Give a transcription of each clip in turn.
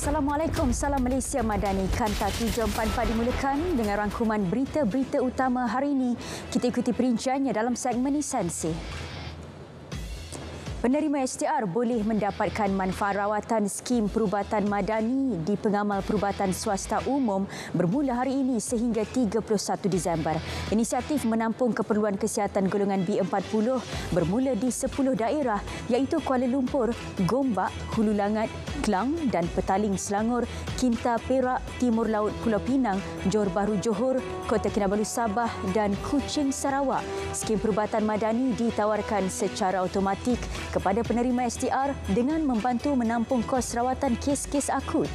Assalamualaikum, salam Malaysia Madani. Kanta 744 dimulakan dengan rangkuman berita-berita utama hari ini. Kita ikuti perinciannya dalam segmen Esensi. Penerima STR boleh mendapatkan manfaat rawatan skim perubatan madani di pengamal perubatan swasta umum bermula hari ini sehingga 31 Disember. Inisiatif menampung keperluan kesihatan golongan B40 bermula di 10 daerah iaitu Kuala Lumpur, Gombak, Hulu Langat, Klang dan Petaling Selangor, Kinta Perak, Timur Laut Pulau Pinang, Johor Bahru Johor, Kota Kinabalu Sabah dan Kuching Sarawak. Skim perubatan madani ditawarkan secara automatik kepada penerima STR dengan membantu menampung kos rawatan kes-kes akut.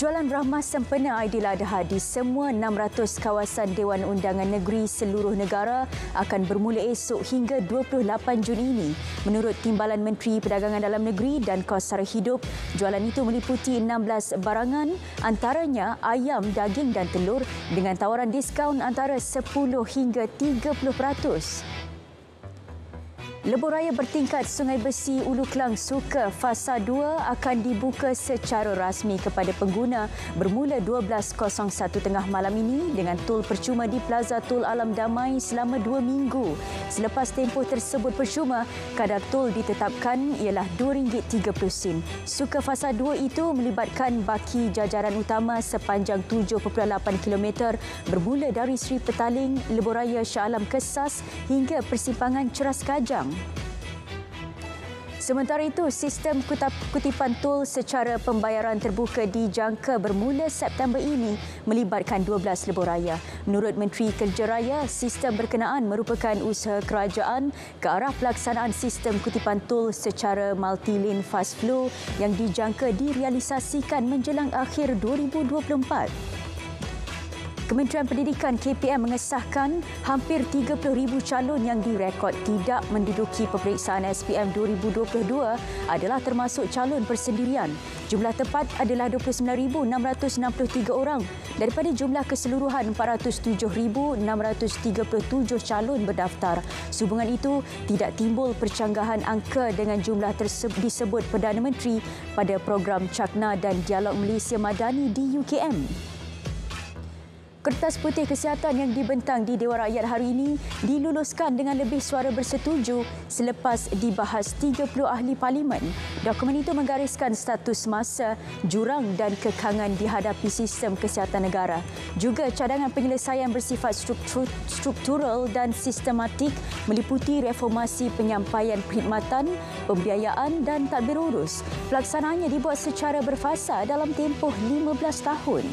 Jualan rahmah sempena Aidiladha di semua 600 kawasan Dewan Undangan Negeri seluruh negara akan bermula esok hingga 28 Jun ini. Menurut Timbalan Menteri Perdagangan Dalam Negeri dan Kos Sara Hidup, jualan itu meliputi 16 barangan, antaranya ayam, daging dan telur dengan tawaran diskaun antara 10 hingga 30%. Lebuh Raya bertingkat Sungai Besi Ulu Klang Suka Fasa 2 akan dibuka secara rasmi kepada pengguna bermula 12.01 tengah malam ini dengan tol percuma di Plaza Tol Alam Damai selama 2 minggu. Selepas tempoh tersebut percuma, kadar tol ditetapkan ialah RM2.30. Suka Fasa 2 itu melibatkan baki jajaran utama sepanjang 7.8 km bermula dari Sri Petaling, Lebuh Raya Shah Alam Kesas hingga persimpangan Ceras Kajang. Sementara itu, sistem kutipan tol secara pembayaran terbuka dijangka bermula September ini melibatkan 12 lebuh raya. Menurut Menteri Kerja Raya, sistem berkenaan merupakan usaha kerajaan ke arah pelaksanaan sistem kutipan tol secara multi-lane fast flow yang dijangka direalisasikan menjelang akhir 2024. Kementerian Pendidikan KPM mengesahkan hampir 30,000 calon yang direkod tidak menduduki peperiksaan SPM 2022 adalah termasuk calon persendirian. Jumlah tepat adalah 29,663 orang daripada jumlah keseluruhan 407,637 calon berdaftar. Sehubungan itu, tidak timbul percanggahan angka dengan jumlah tersebut disebut Perdana Menteri pada program Cakna dan Dialog Malaysia Madani di UKM. Kertas putih kesihatan yang dibentang di Dewan Rakyat hari ini diluluskan dengan lebih suara bersetuju selepas dibahas 30 ahli parlimen. Dokumen itu menggariskan status masa, jurang dan kekangan dihadapi sistem kesihatan negara. Juga cadangan penyelesaian bersifat struktural dan sistematik meliputi reformasi penyampaian perkhidmatan, pembiayaan dan tadbir urus. Pelaksanaannya dibuat secara berfasa dalam tempoh 15 tahun.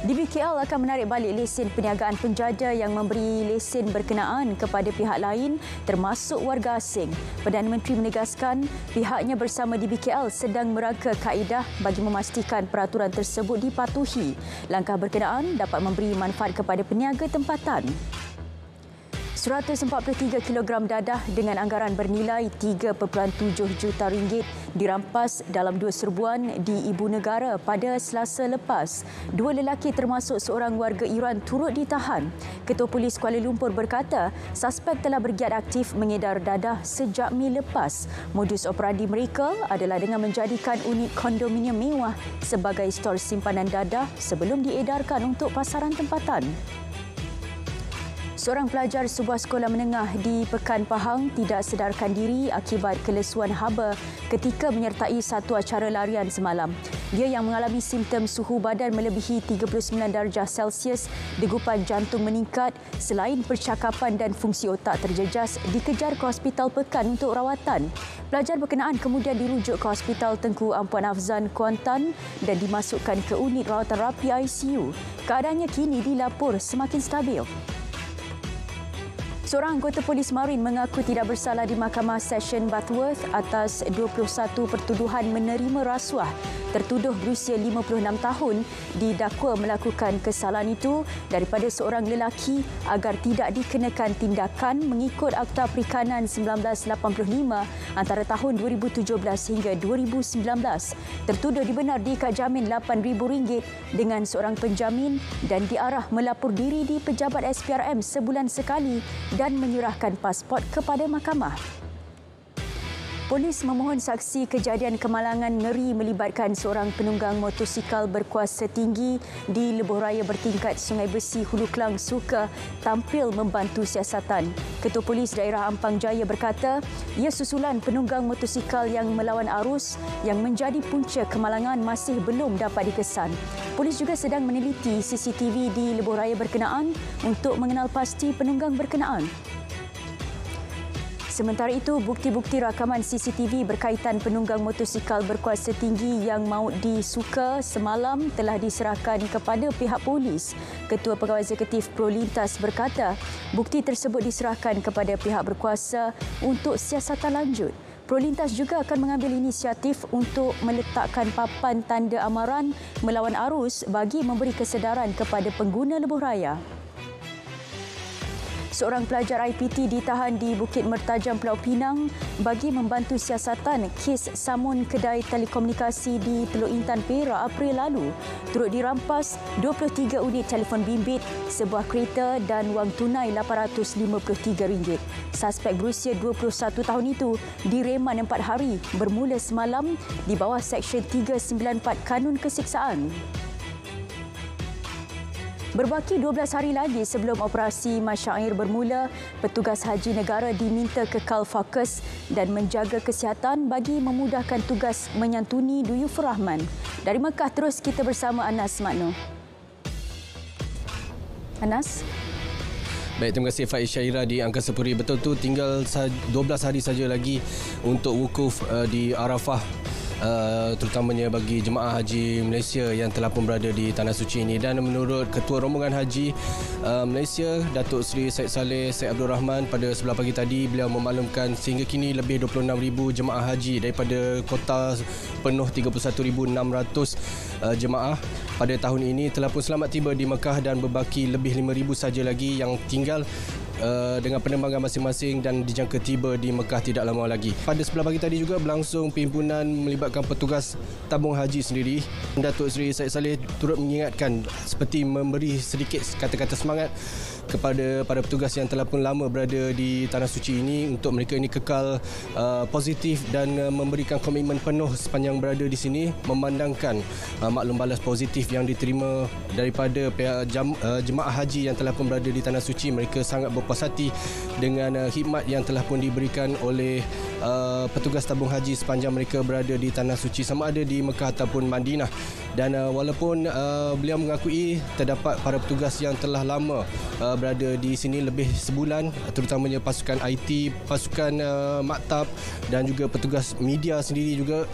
DBKL akan menarik balik lesen perniagaan penjaja yang memberi lesen berkenaan kepada pihak lain termasuk warga asing. Perdana Menteri menegaskan pihaknya bersama DBKL sedang merangka kaedah bagi memastikan peraturan tersebut dipatuhi. Langkah berkenaan dapat memberi manfaat kepada peniaga tempatan. 143 kg dadah dengan anggaran bernilai 3.7 juta ringgit dirampas dalam 2 serbuan di Ibu Negara pada Selasa lepas. 2 lelaki termasuk seorang warga Iran turut ditahan. Ketua Polis Kuala Lumpur berkata, suspek telah bergiat aktif mengedar dadah sejak Mei lepas. Modus operandi mereka adalah dengan menjadikan unit kondominium mewah sebagai stor simpanan dadah sebelum diedarkan untuk pasaran tempatan. Seorang pelajar sebuah sekolah menengah di Pekan Pahang tidak sedarkan diri akibat kelesuan haba ketika menyertai satu acara larian semalam. Dia yang mengalami simptom suhu badan melebihi 39 darjah Celsius, degupan jantung meningkat, selain percakapan dan fungsi otak terjejas, dikejar ke Hospital Pekan untuk rawatan. Pelajar berkenaan kemudian dirujuk ke Hospital Tengku Ampuan Afzan, Kuantan dan dimasukkan ke unit rawatan rapi ICU. Keadaannya kini dilapor semakin stabil. Seorang anggota polis Marin mengaku tidak bersalah di Mahkamah Session Bathurst atas 21 pertuduhan menerima rasuah. Tertuduh berusia 56 tahun didakwa melakukan kesalahan itu daripada seorang lelaki agar tidak dikenakan tindakan mengikut Akta Perikanan 1985 antara tahun 2017 hingga 2019. Tertuduh dibenar diikat jamin RM8,000 dengan seorang penjamin dan diarah melapor diri di pejabat SPRM sebulan sekali dan menyerahkan pasport kepada mahkamah. Polis memohon saksi kejadian kemalangan ngeri melibatkan seorang penunggang motosikal berkuasa tinggi di lebuh raya bertingkat Sungai Besi Hulu Klang suka tampil membantu siasatan. Ketua Polis Daerah Ampang Jaya berkata, ia susulan penunggang motosikal yang melawan arus yang menjadi punca kemalangan masih belum dapat dikesan. Polis juga sedang meneliti CCTV di lebuh raya berkenaan untuk mengenal pasti penunggang berkenaan. Sementara itu, bukti-bukti rakaman CCTV berkaitan penunggang motosikal berkuasa tinggi yang maut di Suka semalam telah diserahkan kepada pihak polis. Ketua Pegawai Eksekutif Prolintas berkata, bukti tersebut diserahkan kepada pihak berkuasa untuk siasatan lanjut. Prolintas juga akan mengambil inisiatif untuk meletakkan papan tanda amaran melawan arus bagi memberi kesedaran kepada pengguna lebuh raya. Seorang pelajar IPT ditahan di Bukit Mertajam, Pulau Pinang bagi membantu siasatan kes samun kedai telekomunikasi di Teluk Intan, Perak April lalu. Turut dirampas 23 unit telefon bimbit, sebuah kereta dan wang tunai RM853. Suspek berusia 21 tahun itu direman 4 hari bermula semalam di bawah Seksyen 394 Kanun Kesiksaan. Berbaki 12 hari lagi sebelum operasi Masyair bermula, petugas haji negara diminta kekal fokus dan menjaga kesihatan bagi memudahkan tugas menyantuni Duyufur Rahman. Dari Mekah terus kita bersama Anas Makno. Anas? Baik, terima kasih Faiz Syaira di Angkasa Puri. Betul tu, tinggal 12 hari saja lagi untuk wukuf di Arafah. Terutamanya bagi jemaah haji Malaysia yang telah pun berada di Tanah Suci ini. Dan menurut Ketua Rombongan Haji Malaysia, Datuk Seri Syed Saleh Syed Abdul Rahman, pada sebelah pagi tadi beliau memaklumkan sehingga kini lebih 26,000 jemaah haji daripada kota penuh 31,600 jemaah pada tahun ini telah pun selamat tiba di Mekah dan berbaki lebih 5,000 saja lagi yang tinggal dengan penerbangan masing-masing dan dijangka tiba di Mekah tidak lama lagi. Pada sebelah pagi tadi juga berlangsung perhimpunan melibatkan petugas tabung haji sendiri. Datuk Seri Syed Saleh turut mengingatkan seperti memberi sedikit kata-kata semangat kepada para petugas yang telah pun lama berada di Tanah Suci ini untuk mereka ini kekal positif dan memberikan komitmen penuh sepanjang berada di sini, memandangkan maklum balas positif yang diterima daripada pihak jemaah haji yang telah pun berada di Tanah Suci. Mereka sangat berpuas hati dengan khidmat yang telah pun diberikan oleh petugas tabung haji sepanjang mereka berada di Tanah Suci, sama ada di Mekah ataupun Madinah. Dan walaupun beliau mengakui terdapat para petugas yang telah lama berada di sini lebih sebulan, terutamanya pasukan IT, pasukan maktab dan juga petugas media sendiri juga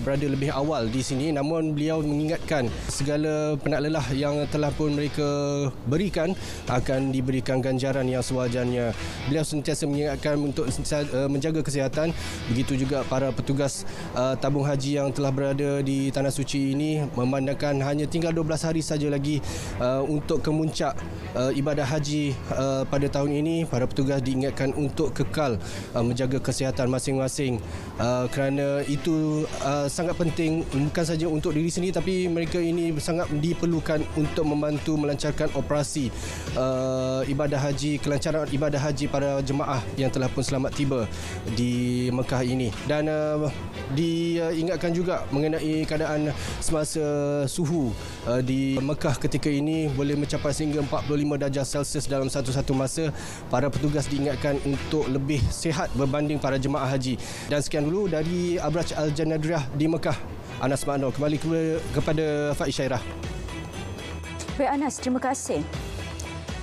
berada lebih awal di sini, namun beliau mengingatkan segala penat lelah yang telah pun mereka berikan akan diberikan ganjaran yang sewajarnya. Beliau sentiasa mengingatkan untuk menjaga kesihatan. Begitu juga para petugas tabung haji yang telah berada di Tanah Suci ini, memandangkan hanya tinggal 12 hari saja lagi untuk kemuncak ibadah haji pada tahun ini. Para petugas diingatkan untuk kekal menjaga kesihatan masing-masing, kerana itu sangat penting bukan saja untuk diri sendiri, tapi mereka ini sangat diperlukan untuk membantu melancarkan operasi ibadah haji, kelancaran ibadah haji para jemaah yang telah pun selamat tiba di Mekah ini. Dan diingatkan juga mengenai keadaan semasa suhu di Mekah ketika ini boleh mencapai sehingga 45 darjah Celsius dalam satu-satu masa. Para petugas diingatkan untuk lebih sihat berbanding para jemaah haji. Dan sekian dulu dari Abraj Al-Janadriyah di Mekah. Anas Makno, kembali kepada Faiz Syairah. Baik Anas, terima kasih.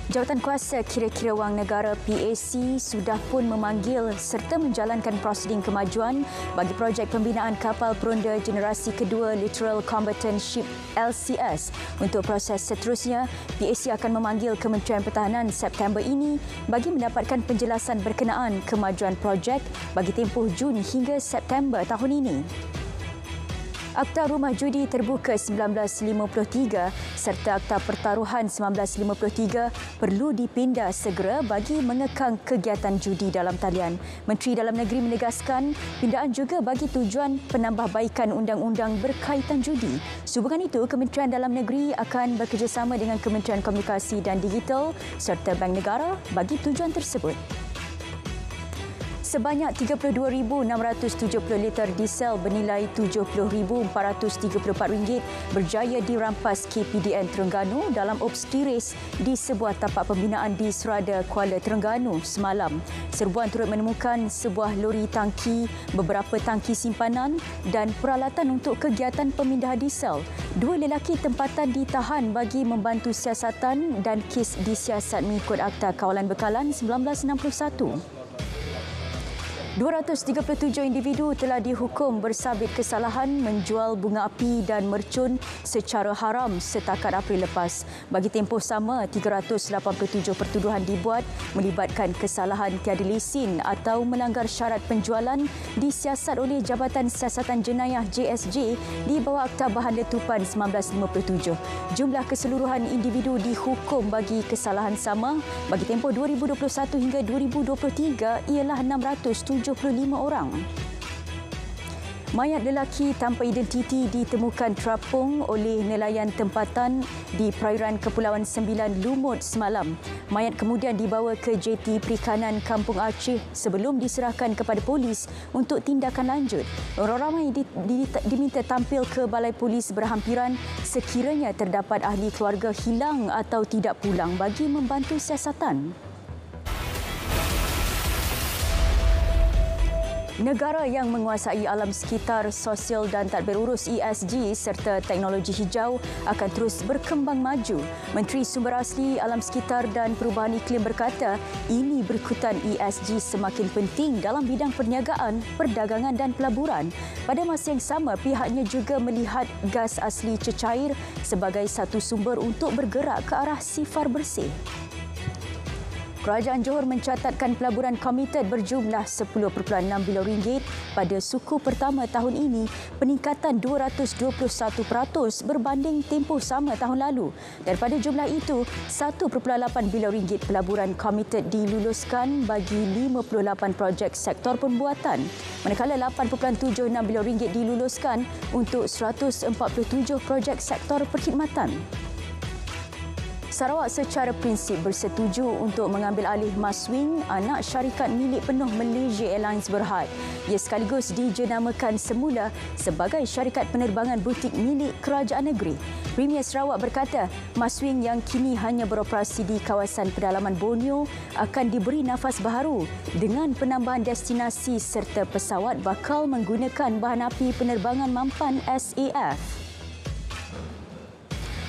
Jawatan Kuasa Kira-Kira Wang Negara PAC sudah pun memanggil serta menjalankan prosiding kemajuan bagi projek pembinaan kapal peronda generasi kedua Littoral Combatant Ship LCS. Untuk proses seterusnya, PAC akan memanggil Kementerian Pertahanan September ini bagi mendapatkan penjelasan berkenaan kemajuan projek bagi tempoh Jun hingga September tahun ini. Akta Rumah Judi Terbuka 1953 serta Akta Pertaruhan 1953 perlu dipindah segera bagi mengekang kegiatan judi dalam talian. Menteri Dalam Negeri menegaskan pindaan juga bagi tujuan penambahbaikan undang-undang berkaitan judi. Sehubungan itu, Kementerian Dalam Negeri akan bekerjasama dengan Kementerian Komunikasi dan Digital serta Bank Negara bagi tujuan tersebut. Sebanyak 32,670 liter diesel bernilai RM70,434 berjaya dirampas KPDN Terengganu dalam ops tiris di sebuah tapak pembinaan di Serada, Kuala Terengganu semalam. Serbuan turut menemukan sebuah lori tangki, beberapa tangki simpanan dan peralatan untuk kegiatan pemindahan diesel. Dua lelaki tempatan ditahan bagi membantu siasatan dan kes disiasat mengikut Akta Kawalan Bekalan 1961. 237 individu telah dihukum bersabit kesalahan menjual bunga api dan mercun secara haram setakat April lepas. Bagi tempoh sama, 387 pertuduhan dibuat melibatkan kesalahan tiada lesen atau melanggar syarat penjualan disiasat oleh Jabatan Siasatan Jenayah JSJ di bawah Akta Bahan Letupan 1957. Jumlah keseluruhan individu dihukum bagi kesalahan sama bagi tempoh 2021 hingga 2023 ialah 675 orang. Mayat lelaki tanpa identiti ditemukan terapung oleh nelayan tempatan di perairan Kepulauan Sembilan Lumut semalam. Mayat kemudian dibawa ke JT Perikanan Kampung Aceh sebelum diserahkan kepada polis untuk tindakan lanjut. Orang ramai diminta tampil ke balai polis berhampiran sekiranya terdapat ahli keluarga hilang atau tidak pulang bagi membantu siasatan. Negara yang menguasai alam sekitar, sosial dan tadbir urus ESG serta teknologi hijau akan terus berkembang maju. Menteri Sumber Asli, Alam Sekitar dan Perubahan Iklim berkata ini berikutan ESG semakin penting dalam bidang perniagaan, perdagangan dan pelaburan. Pada masa yang sama, pihaknya juga melihat gas asli cecair sebagai satu sumber untuk bergerak ke arah sifar bersih. Kerajaan Johor mencatatkan pelaburan komited berjumlah 10.6 bilion ringgit pada suku pertama tahun ini, peningkatan 221% berbanding tempoh sama tahun lalu. Daripada jumlah itu, 1.8 bilion ringgit pelaburan komited diluluskan bagi 58 projek sektor pembuatan, manakala 8.76 bilion ringgit diluluskan untuk 147 projek sektor perkhidmatan. Sarawak secara prinsip bersetuju untuk mengambil alih Maswing, anak syarikat milik penuh Malaysia Airlines Berhad. Ia sekaligus dijenamakan semula sebagai syarikat penerbangan butik milik kerajaan negeri. Premier Sarawak berkata, Maswing yang kini hanya beroperasi di kawasan pedalaman Borneo akan diberi nafas baharu dengan penambahan destinasi serta pesawat bakal menggunakan bahan api penerbangan mampan SAF.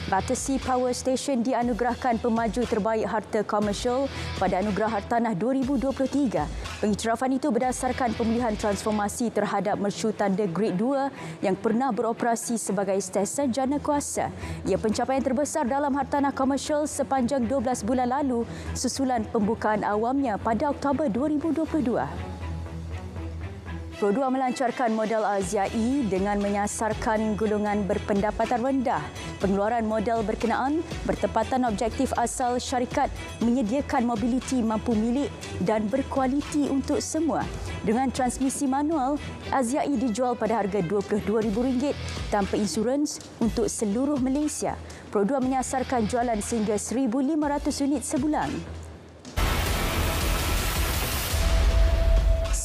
Battersea Power Station dianugerahkan pemaju terbaik harta komersial pada Anugerah Hartanah 2023. Pengiktirafan itu berdasarkan pemilihan transformasi terhadap mercu tanda Grade 2 yang pernah beroperasi sebagai stesen jana kuasa. Ia pencapaian terbesar dalam hartanah komersial sepanjang 12 bulan lalu susulan pembukaan awamnya pada Oktober 2022. Pro2 melancarkan model Aziai dengan menyasarkan golongan berpendapatan rendah. Pengeluaran model berkenaan bertepatan objektif asal syarikat menyediakan mobiliti mampu milik dan berkualiti untuk semua. Dengan transmisi manual, Aziai dijual pada harga RM22,000 tanpa insurans untuk seluruh Malaysia. Pro2 menyasarkan jualan sehingga 1,500 unit sebulan.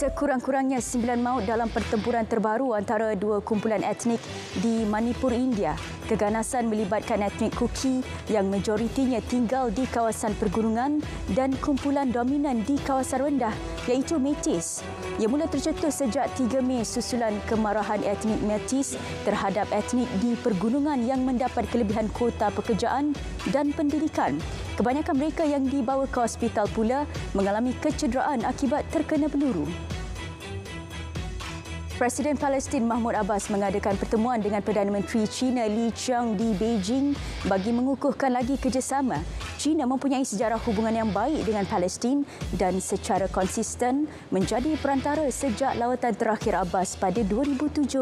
Sekurang-kurangnya 9 maut dalam pertempuran terbaru antara dua kumpulan etnik di Manipur, India. Keganasan melibatkan etnik Kuki yang majoritinya tinggal di kawasan pergunungan dan kumpulan dominan di kawasan rendah iaitu Métis. Ia mula tercetus sejak 3 Mei susulan kemarahan etnik Métis terhadap etnik di pergunungan yang mendapat kelebihan kuota pekerjaan dan pendidikan. Kebanyakan mereka yang dibawa ke hospital pula mengalami kecederaan akibat terkena peluru. Presiden Palestin Mahmud Abbas mengadakan pertemuan dengan Perdana Menteri China Li Qiang di Beijing bagi mengukuhkan lagi kerjasama. China mempunyai sejarah hubungan yang baik dengan Palestin dan secara konsisten menjadi perantara sejak lawatan terakhir Abbas pada 2017.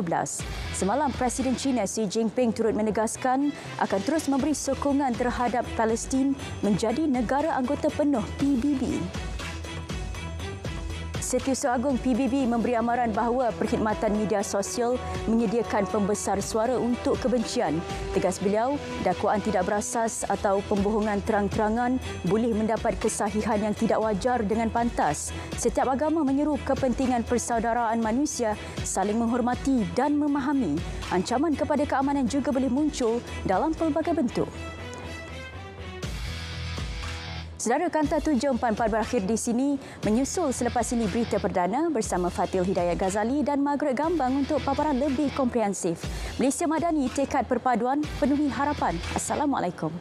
Semalam, Presiden China Xi Jinping turut menegaskan akan terus memberi sokongan terhadap Palestin menjadi negara anggota penuh PBB. Setiausaha Agung PBB memberi amaran bahawa perkhidmatan media sosial menyediakan pembesar suara untuk kebencian. Tegas beliau, dakwaan tidak berasas atau pembohongan terang-terangan boleh mendapat kesahihan yang tidak wajar dengan pantas. Setiap agama menyeru kepentingan persaudaraan manusia saling menghormati dan memahami. Ancaman kepada keamanan juga boleh muncul dalam pelbagai bentuk. Saudara, Kanta 744 berakhir di sini. Menyusul selepas ini berita perdana bersama Fatil Hidayat Ghazali dan Margaret Gambang untuk paparan lebih komprehensif. Malaysia Madani, tekad perpaduan, penuhi harapan. Assalamualaikum.